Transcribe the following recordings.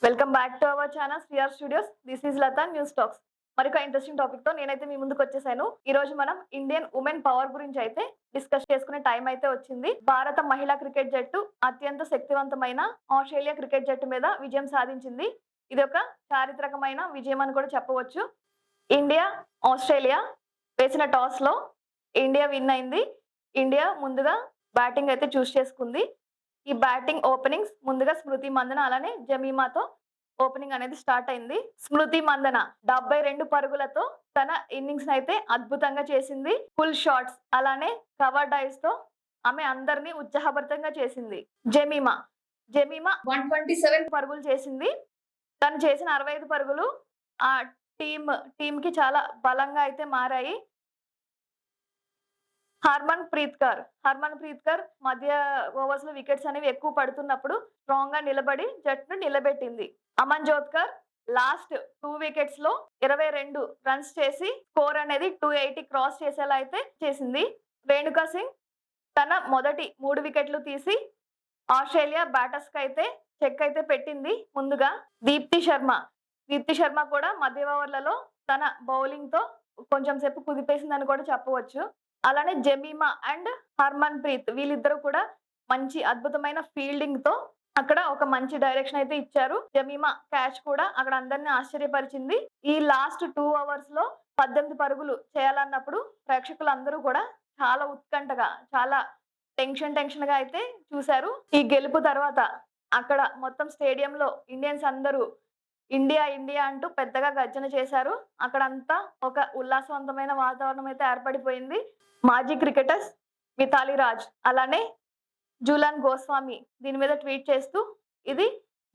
Welcome back to our channel CR studios. This is Latha news talks. మరొక interesting topic తో నేనైతే మీ ముందుకు వచ్చేసాను. ఈ రోజు మనం ఇండియన్ ఉమెన్ పవర్ గురించి అయితే డిస్కస్ చేసుకునే టైం అయితే వచ్చింది. భారత మహిళా క్రికెట్ జట్టు అత్యంత శక్తివంతమైన ఆస్ట్రేలియా క్రికెట్ జట్టు మీద విజయం సాధించింది. ఇది ఒక చారిత్రకమైన విజయం అని కూడా చెప్పవచ్చు. ఇండియా ఆస్ట్రేలియా వేసిన టాస్ లో ఇండియా విన్ అయింది. ఇండియా ముందుగా బ్యాటింగ్ అయితే చూస్ చేసుకుంది. ఈ బ్యాటింగ్ ఓపెనింగ్స్ ముందుగా స్మృతి మందన అలానే జమీమాతో ఓపెనింగ్ అనేది స్టార్ట్ అయింది. స్మృతి మందన 72 పరుగులతో తన ఇన్నింగ్స్ అయితే అద్భుతంగా చేసింది. ఫుల్ షాట్స్ అలానే కవర్ డైవ్స్ తో ఆమె అందరినీ ఉత్సాహభరితంగా చేసింది. జమీమా 127 పరుగులు చేసింది. తను చేసిన 65 పరుగులు ఆ టీమ్ కి చాలా బలంగా అయితే మారాయి. హర్మన్ ప్రీత్ కర్ మధ్య ఓవర్స్ లో వికెట్స్ అనేవి ఎక్కువ పడుతున్నప్పుడు స్ట్రాంగ్ గా నిలబడి జట్టును నిలబెట్టింది. అమన్ జోత్కర్ లాస్ట్ 2 వికెట్స్ లో 22 రన్స్ చేసి స్కోర్ అనేది 280 క్రాస్ చేసేలా అయితే చేసింది. రేణుకా సింగ్ తన మొదటి 3 వికెట్లు తీసి ఆస్ట్రేలియా బ్యాటర్స్ కి అయితే చెక్ అయితే పెట్టింది. ముందుగా దీప్తి శర్మ కూడా మధ్య ఓవర్లలో తన బౌలింగ్ తో కొంచెం సేపు కుదిపేసిందని కూడా చెప్పవచ్చు. అలానే జమీమా అండ్ హర్మన్ ప్రీత్ వీళ్ళిద్దరూ కూడా మంచి అద్భుతమైన ఫీల్డింగ్ తో అక్కడ ఒక మంచి డైరెక్షన్ అయితే ఇచ్చారు. జమీమా క్యాచ్ కూడా అక్కడ అందరినీ ఆశ్చర్యపరిచింది. ఈ లాస్ట్ 2 అవర్స్ లో 18 పరుగులు చేయాలన్నప్పుడు ప్రేక్షకులందరూ కూడా చాలా ఉత్కంఠగా చాలా టెన్షన్ గా అయితే చూశారు. ఈ గెలుపు తర్వాత అక్కడ మొత్తం స్టేడియంలో ఇండియన్స్ అందరూ ఇండియా అంటూ పెద్దగా గర్జన చేశారు. అక్కడంతా ఒక ఉల్లాసవంతమైన వాతావరణం అయితే ఏర్పడిపోయింది. మాజీ క్రికెటర్స్ మిథాలీ రాజ్ అలానే జూలన్ గోస్వామి దీని మీద ట్వీట్ చేస్తూ ఇది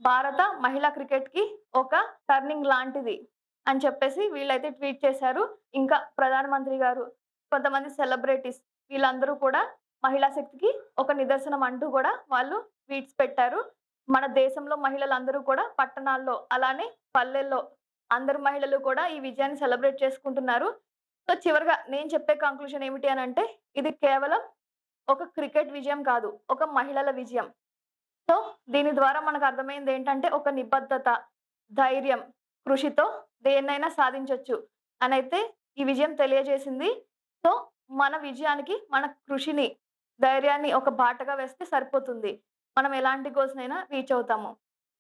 భారత మహిళా క్రికెట్ కి ఒక టర్నింగ్ లాంటిది అని చెప్పేసి వీళ్ళైతే ట్వీట్ చేశారు. ఇంకా ప్రధానమంత్రి గారు, కొంతమంది సెలబ్రిటీస్ వీళ్ళందరూ కూడా మహిళా శక్తికి ఒక నిదర్శనం అంటూ కూడా వాళ్ళు ట్వీట్స్ పెట్టారు. మన దేశంలో మహిళలందరూ కూడా పట్టణాల్లో అలానే పల్లెల్లో అందరు మహిళలు కూడా ఈ విజయాన్ని సెలబ్రేట్ చేసుకుంటున్నారు. సో చివరిగా నేను చెప్పే కంక్లూజన్ ఏమిటి అని అంటే ఇది కేవలం ఒక క్రికెట్ విజయం కాదు, ఒక మహిళల విజయం. సో దీని ద్వారా మనకు అర్థమైంది ఏంటంటే ఒక నిబద్ధత, ధైర్యం, కృషితో దేన్నైనా సాధించవచ్చు అని అయితే ఈ విజయం తెలియజేసింది. సో మన విజయానికి మన కృషిని, ధైర్యాన్ని ఒక బాటగా వేస్తే సరిపోతుంది. మనం ఎలాంటి గోల్స్ నైనా రీచ్ అవుతాము.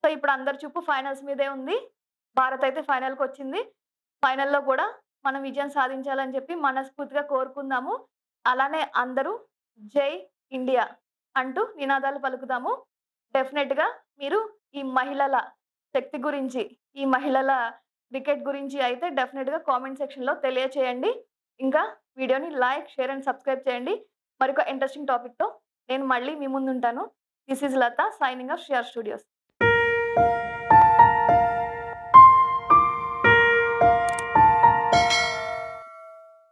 సో ఇప్పుడు అందరి చూపు ఫైనల్స్ మీదే ఉంది. భారత్ అయితే ఫైనల్కి వచ్చింది. ఫైనల్లో కూడా మనం విజయం సాధించాలని చెప్పి మనస్ఫూర్తిగా కోరుకుందాము. అలానే అందరూ జై ఇండియా అంటూ నినాదాలు పలుకుదాము. డెఫినెట్ గా మీరు ఈ మహిళల శక్తి గురించి, ఈ మహిళల క్రికెట్ గురించి అయితే డెఫినెట్ గా కామెంట్ సెక్షన్ లో తెలియచేయండి. ఇంకా వీడియోని లైక్, షేర్ అండ్ సబ్స్క్రైబ్ చేయండి. మరొక ఇంట్రెస్టింగ్ టాపిక్ తో నేను మళ్ళీ మీ ముందు ఉంటాను. This is Latha signing off CR studios.